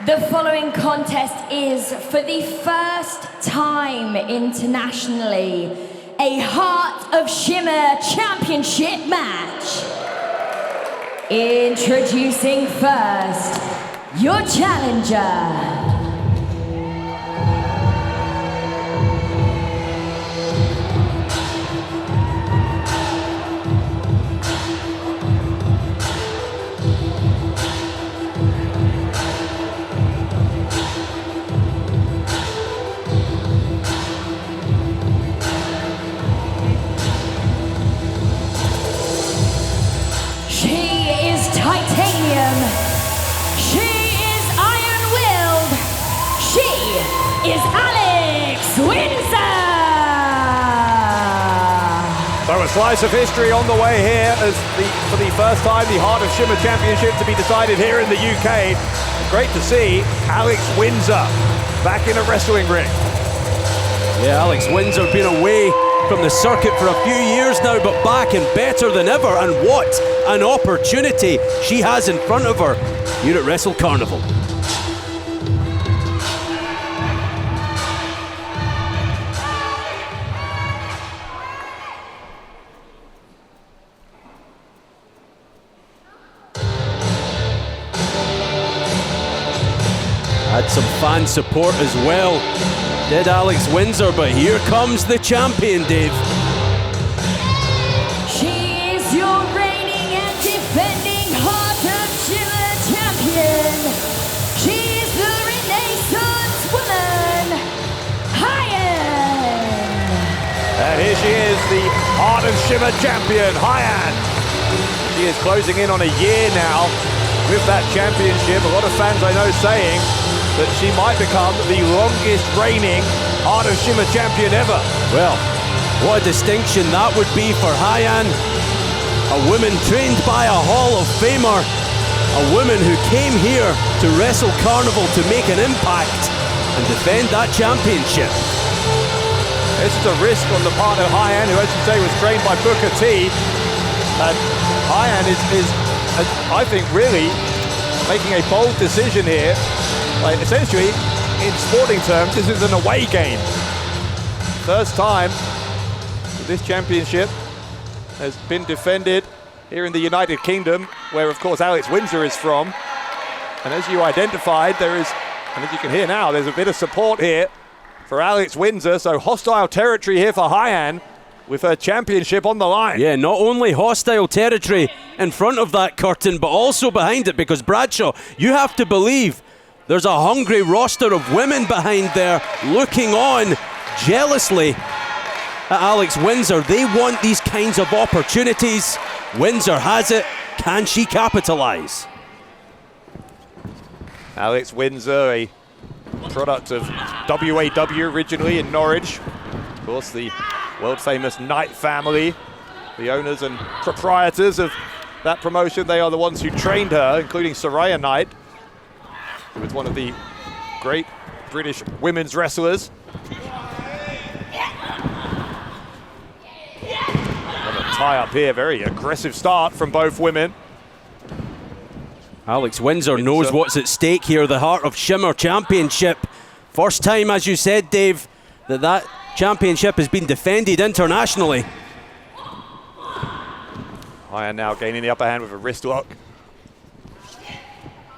The following contest is, for the first time internationally, a Heart of Shimmer Championship match. Introducing first, your challenger. Titanium. She is iron-willed. She is Alex Windsor. So a slice of history on the way here as for the first time the Heart of Shimmer Championship to be decided here in the UK. Great to see Alex Windsor back in a wrestling ring. Yeah, Alex Windsor been away from the circuit for a few years now, but back and better than ever, and what an opportunity she has in front of her here at Wrestle Carnival. Had some fan support as well, did Alex Windsor, but here comes the champion, Dave. She is your reigning and defending Heart of Shimmer champion. She is the Renaissance woman, Hyan. And here she is, the Heart of Shimmer champion, Hyan. She is closing in on a year now with that championship. A lot of fans I know saying that she might become the longest reigning Heart of Shimmer champion ever. Well, what a distinction that would be for Hyan. A woman trained by a Hall of Famer. A woman who came here to Wrestle Carnival to make an impact and defend that championship. This is a risk on the part of Hyan, who, as you say, was trained by Booker T. And Hyan is, I think, really making a bold decision here. Like, essentially, in sporting terms, this is an away game. First time that this championship has been defended here in the United Kingdom, where, of course, Alex Windsor is from. And as you identified, there is, and as you can hear now, there's a bit of support here for Alex Windsor. So hostile territory here for Hyan with her championship on the line. Yeah, not only hostile territory in front of that curtain, but also behind it, because Bradshaw, you have to believe there's a hungry roster of women behind there looking on jealously at Alex Windsor. They want these kinds of opportunities. Windsor has it. Can she capitalize? Alex Windsor, a product of WAW originally in Norwich. Of course, the world-famous Knight family, the owners and proprietors of that promotion. They are the ones who trained her, including Soraya Knight, who was one of the great British women's wrestlers. And a tie-up here, very aggressive start from both women. Alex Windsor knows what's at stake here, the Heart of Shimmer Championship. First time, as you said, Dave, that championship has been defended internationally. Hyan now gaining the upper hand with a wrist lock.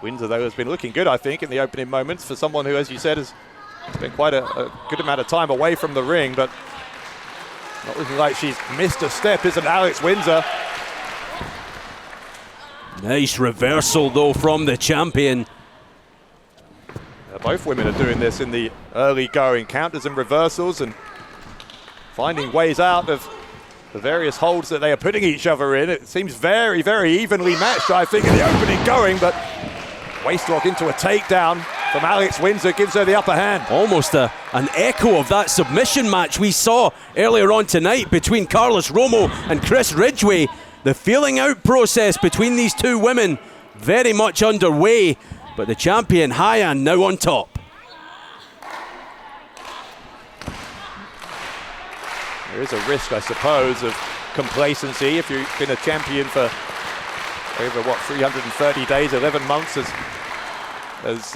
Windsor, though, has been looking good, I think, in the opening moments for someone who, as you said, has spent quite a good amount of time away from the ring, but not looking like she's missed a step, isn't Alex Windsor? Nice reversal, though, from the champion. Both women are doing this in the early going, counters and reversals, and finding ways out of the various holds that they are putting each other in. It seems very, very evenly matched, I think, in the opening going, but waistlock into a takedown from Alex Windsor gives her the upper hand. Almost an echo of that submission match we saw earlier on tonight between Carlos Romo and Chris Ridgway. The feeling out process between these two women very much underway, but the champion Hyan now on top. There is a risk, I suppose, of complacency if you've been a champion for over, 330 days, 11 months, as as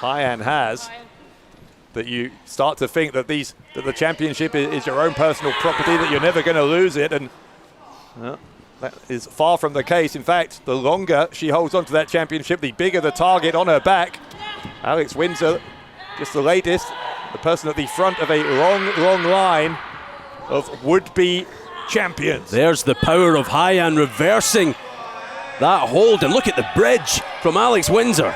Hyan has, that you start to think that the championship is your own personal property, that you're never going to lose it, and that is far from the case. In fact, the longer she holds on to that championship, the bigger the target on her back. Alex Windsor, just the latest, the person at the front of a long line of would-be champions. There's the power of Hyan reversing that hold, and look at the bridge from Alex Windsor.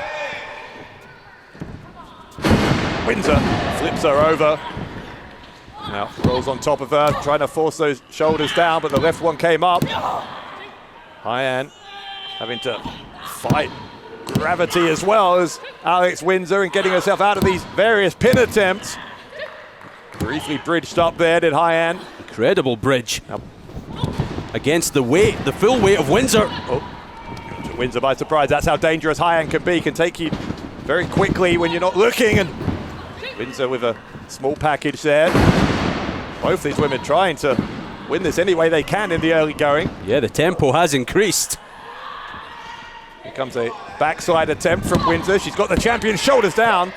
Windsor flips her over. Now rolls on top of her, trying to force those shoulders down, but the left one came up. Hyan having to fight gravity as well as Alex Windsor and getting herself out of these various pin attempts. Briefly bridged up there, did Hyan. Incredible bridge. Against the weight, the full weight of Windsor. Oh, Windsor by surprise. That's how dangerous Hyan can be. Can take you very quickly when you're not looking. And Windsor with a small package there. Both these women trying to win this any way they can in the early going. Yeah, the tempo has increased. Here comes a backside attempt from Windsor. She's got the champion's shoulders down.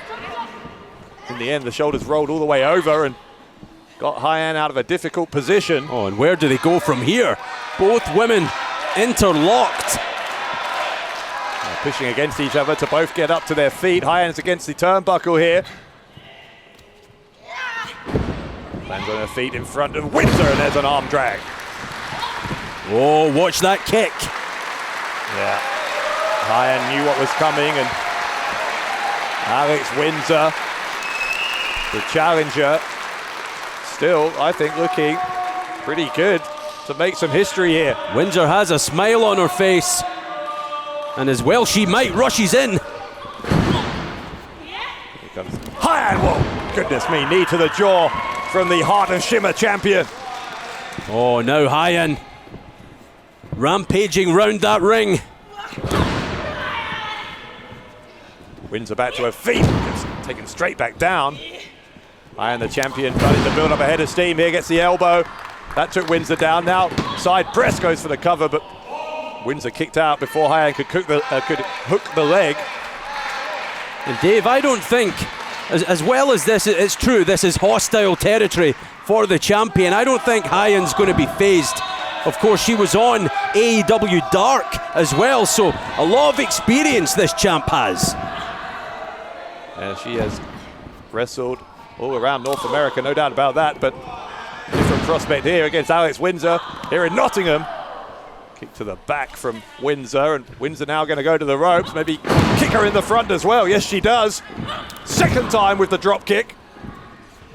In the end, the shoulders rolled all the way over and got Hyan out of a difficult position. Oh, and where do they go from here? Both women interlocked. Pushing against each other to both get up to their feet. Hyan's against the turnbuckle here. Lands on her feet in front of Windsor, and there's an arm drag. Oh, watch that kick. Yeah. Hyan knew what was coming, and Alex Windsor, the challenger, still, I think, looking pretty good to make some history here. Windsor has a smile on her face, and as well she might. Rushes in. Here comes Hyan. Whoa, goodness me, knee to the jaw from the Heart of Shimmer champion. Oh, now Hyan rampaging round that ring. Windsor back to her feet, just taken straight back down. Hyan, the champion, starting to build up a head of steam here, gets the elbow. That took Windsor down. Now side press, goes for the cover, but Windsor kicked out before Hyan could hook the leg. And Dave, I don't think, as well as this, it's true, this is hostile territory for the champion. I don't think Hyan's going to be phased. Of course, she was on AEW Dark as well, so a lot of experience this champ has. And she has wrestled all around North America, no doubt about that, but different prospect here against Alex Windsor here in Nottingham. Kick to the back from Windsor, and Windsor now going to go to the ropes, maybe kick her in the front as well. Yes, she does. Second time with the drop kick.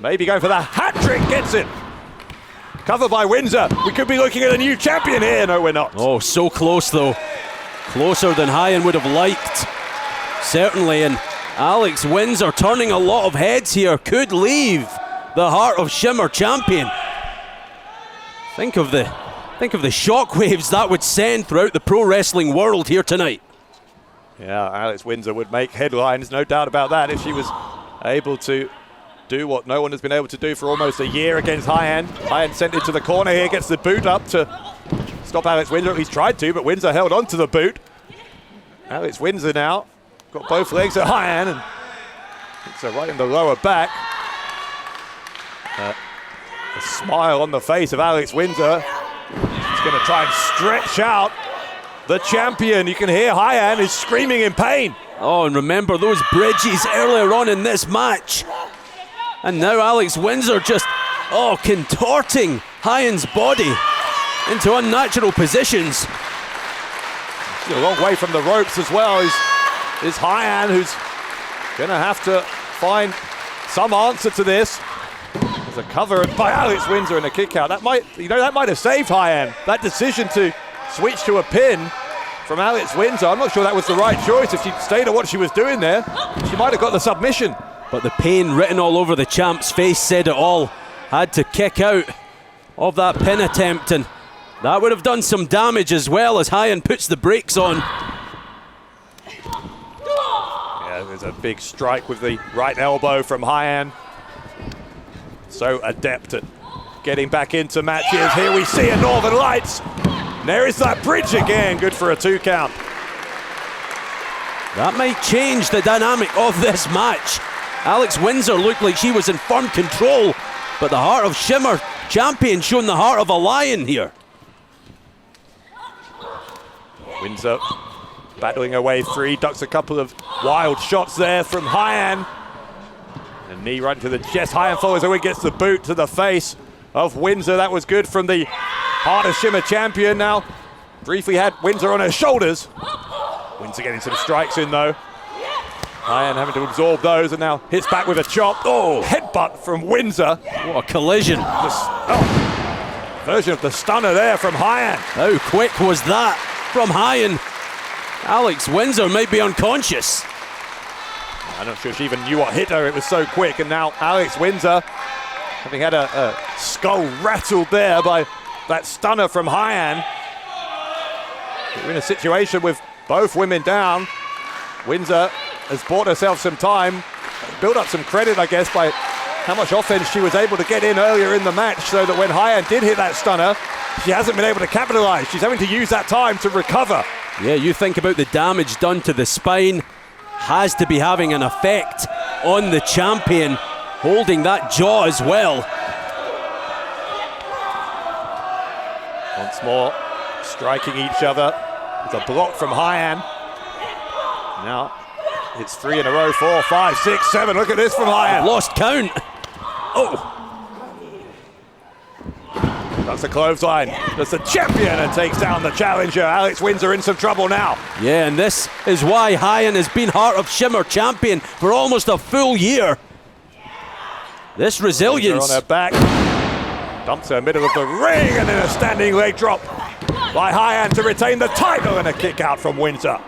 Maybe going for the hat trick, gets it. Covered by Windsor. We could be looking at a new champion here. No, we're not. Oh, so close though. Closer than Hyan would have liked. Certainly, and Alex Windsor turning a lot of heads here. Could leave the Heart of Shimmer champion. Think of the shockwaves that would send throughout the pro wrestling world here tonight. Yeah, Alex Windsor would make headlines, no doubt about that, if she was able to do what no one has been able to do for almost a year against Hyan. Hyan sent it to the corner here, gets the boot up to stop Alex Windsor. He's tried to, but Windsor held on to the boot. Alex Windsor now got both legs at Hyan and hits her right in the lower back. A smile on the face of Alex Windsor. He's going to try and stretch out the champion. You can hear Hyan is screaming in pain. Oh, and remember those bridges earlier on in this match. And now Alex Windsor just, contorting Hyan's body into unnatural positions. A long way from the ropes as well is Hyan, who's going to have to find some answer to this. There's a cover by Alex Windsor and a kick out. That might have saved Hyan. That decision to switch to a pin from Alex Windsor. I'm not sure that was the right choice. If she'd stayed at what she was doing there, she might have got the submission. But the pain written all over the champ's face said it all. Had to kick out of that pin attempt, and that would have done some damage as well as Hyan puts the brakes on. Yeah, there's a big strike with the right elbow from Hyan. So adept at getting back into matches. Here we see a Northern Lights. And there is that bridge again, good for a 2 count. That might change the dynamic of this match. Alex Windsor looked like she was in firm control, but the Heart of Shimmer champion showing the heart of a lion here. Windsor battling her way free, ducks a couple of wild shots there from Hyan. A knee right to the chest. Hyan follows away, gets the boot to the face of Windsor. That was good from the Heart of Shimmer champion. Now briefly had Windsor on her shoulders. Windsor getting some strikes in though. Hyan having to absorb those and now hits back with a chop. Oh, headbutt from Windsor. What a collision. Version of the stunner there from Hyan. How quick was that from Hyan? Alex Windsor might be unconscious. I'm not sure she even knew what hit her. It was so quick. And now Alex Windsor, having had a skull rattled there by that stunner from Hyan. We're in a situation with both women down. Windsor has bought herself some time, built up some credit, I guess, by how much offense she was able to get in earlier in the match, so that when Hyan did hit that stunner, she hasn't been able to capitalize. She's having to use that time to recover. Yeah, you think about the damage done to the spine, has to be having an effect on the champion, holding that jaw as well. Once more, striking each other. It's a block from Hyan. Now, it's 3 in a row, 4, 5, 6, 7. Look at this from Hyan. Lost count. Oh. That's a clothesline. That's the champion and takes down the challenger. Alex Windsor in some trouble now. Yeah, and this is why Hyan has been Heart of Shimmer champion for almost a full year. This resilience. Windsor on her back. Dumps her middle of the ring and then a standing leg drop by Hyan to retain the title and a kick out from Windsor.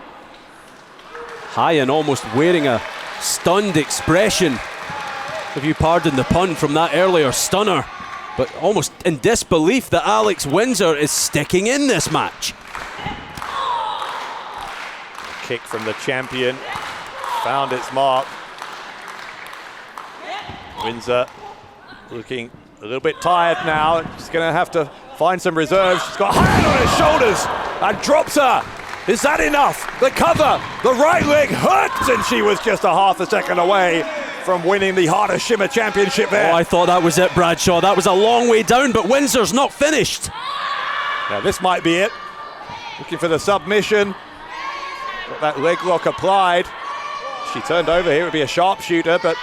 Hyan almost wearing a stunned expression, if you pardon the pun, from that earlier stunner, but almost in disbelief that Alex Windsor is sticking in this match. Kick from the champion, found its mark. Windsor looking a little bit tired now. She's going to have to find some reserves. She's got Hyan on her shoulders and drops her. Is that enough? The cover, the right leg hurts, and she was just a half a second away from winning the Heart of Shimmer Championship there. Oh, I thought that was it, Bradshaw. That was a long way down, but Windsor's not finished. Now this might be it. Looking for the submission. Got that leg lock applied. She turned over here, it would be a sharpshooter, but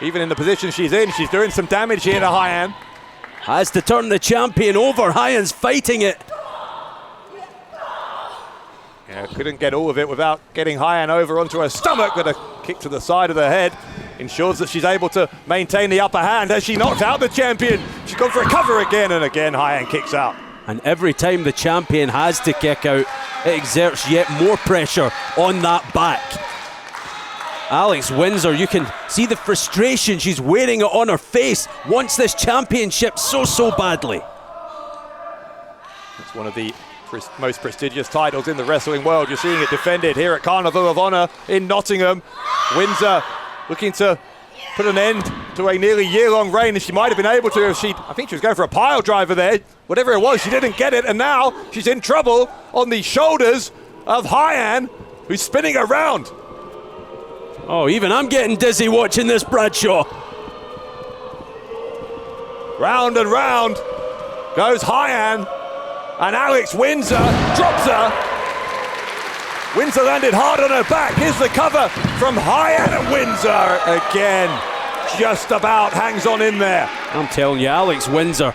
even in the position she's in, she's doing some damage here to Hyan. Has to turn the champion over. Hyan's fighting it. Yeah, couldn't get all of it without getting Hyan over onto her stomach, but a kick to the side of the head ensures that she's able to maintain the upper hand as she knocked out the champion. She's gone for a cover again, and again Hyan kicks out. And every time the champion has to kick out, it exerts yet more pressure on that back. Alex Windsor, you can see the frustration. She's wearing it on her face, wants this championship so badly. It's one of the most prestigious titles in the wrestling world. You're seeing it defended here at Carnival of Honor in Nottingham. Windsor looking to put an end to a nearly year-long reign, and she might have been able to if I think she was going for a pile driver there. Whatever it was, she didn't get it, and now she's in trouble on the shoulders of Hyan, who's spinning around. Oh, even I'm getting dizzy watching this, Bradshaw. Round and round goes Hyan, and Alex Windsor drops her. Windsor landed hard on her back. Here's the cover from Hyan, and Windsor again just about hangs on in there. I'm telling you, Alex Windsor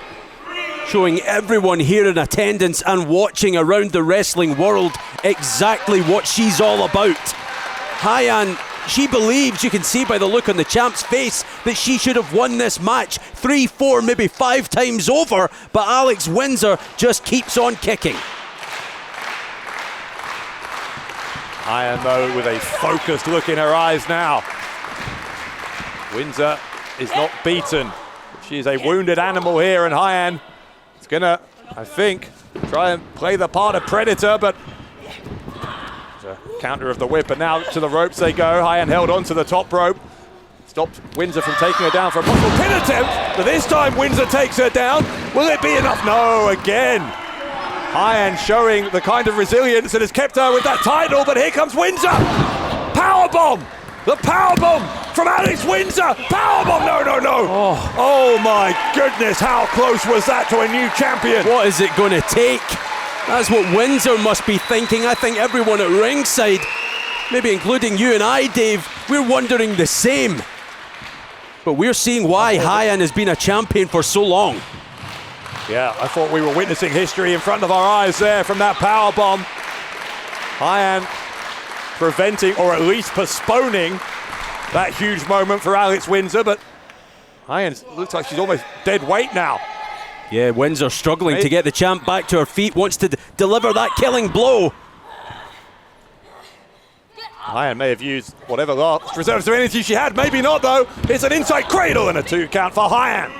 showing everyone here in attendance and watching around the wrestling world exactly what she's all about. Hyan, she believes, you can see by the look on the champ's face, that she should have won this match 3, 4, maybe 5 times over, but Alex Windsor just keeps on kicking. Hyan, though, with a focused look in her eyes now. Windsor is not beaten. She is a wounded animal here, and Hyan is going to, I think, try and play the part of predator, but counter of the whip, and now to the ropes they go. Hyan held on to the top rope. Stopped Windsor from taking her down for a possible pin attempt, but this time Windsor takes her down. Will it be enough? No, again. Hyan showing the kind of resilience that has kept her with that title, but here comes Windsor. powerbomb! The powerbomb from Alex Windsor! Powerbomb! No! Oh my goodness, how close was that to a new champion? What is it going to take? That's what Windsor must be thinking. I think everyone at ringside, maybe including you and I, Dave, we're wondering the same. But we're seeing why Hyan has been a champion for so long. Yeah, I thought we were witnessing history in front of our eyes there from that powerbomb. Hyan preventing, or at least postponing, that huge moment for Alex Windsor, but Hyan looks like she's almost dead weight now. Yeah, Windsor struggling to get the champ back to her feet, wants to deliver that killing blow. Hyan may have used whatever last reserves of energy she had, maybe not though. It's an inside cradle and a 2 count for Hyan.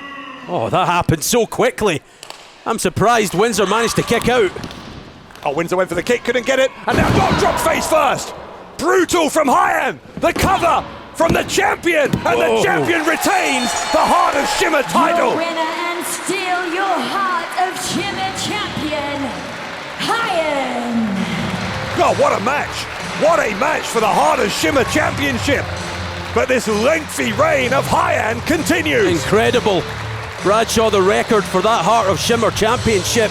Oh, that happened so quickly. I'm surprised Windsor managed to kick out. Oh, Windsor went for the kick, couldn't get it, and now drop face first. Brutal from Hyan, the cover from the champion, and the champion retains the Heart of Shimmer title. Your winner and still your Heart of Shimmer champion, Hyan. God, what a match. What a match for the Heart of Shimmer Championship. But this lengthy reign of Hyan continues. Incredible. Bradshaw, the record for that Heart of Shimmer Championship,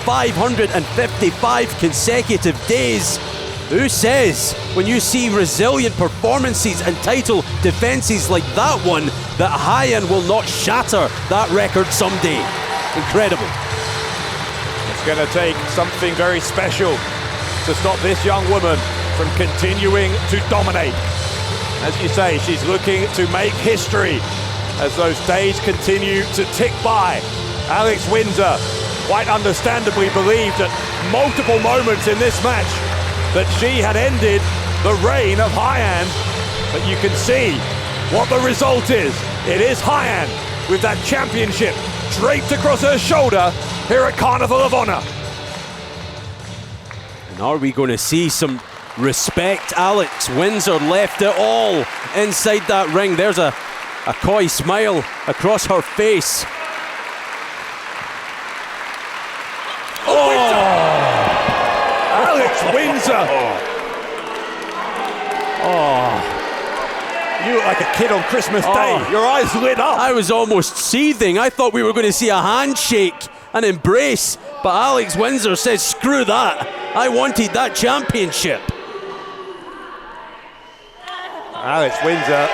555 consecutive days. Who says, when you see resilient performances and title defenses like that one, that Hyan will not shatter that record someday? Incredible. It's going to take something very special to stop this young woman from continuing to dominate. As you say, she's looking to make history as those days continue to tick by. Alex Windsor quite understandably believed at multiple moments in this match that she had ended the reign of Hyan, but you can see what the result is. It is Hyan with that championship draped across her shoulder here at Carnival of Honor. And are we going to see some respect? Alex Windsor left it all inside that ring. There's a coy smile across her face. Alex Windsor! You look like a kid on Christmas Day. Your eyes lit up. I was almost seething. I thought we were going to see a handshake, an embrace, but Alex Windsor says, screw that. I wanted that championship. Alex Windsor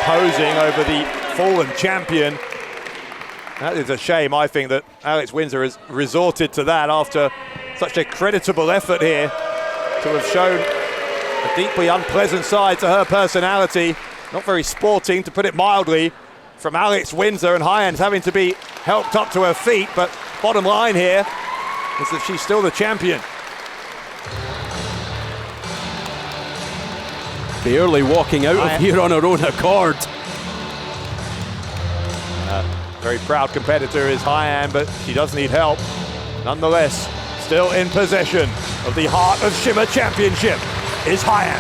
posing over the fallen champion. That is a shame, I think, that Alex Windsor has resorted to that after such a creditable effort here to have shown a deeply unpleasant side to her personality. Not very sporting, to put it mildly, from Alex Windsor, and Hyan's having to be helped up to her feet, but bottom line here is that she's still the champion. Barely walking out of here on her own accord. Very proud competitor is Hyan, but she does need help. Nonetheless, still in possession of the Heart of Shimmer Championship is Hyan.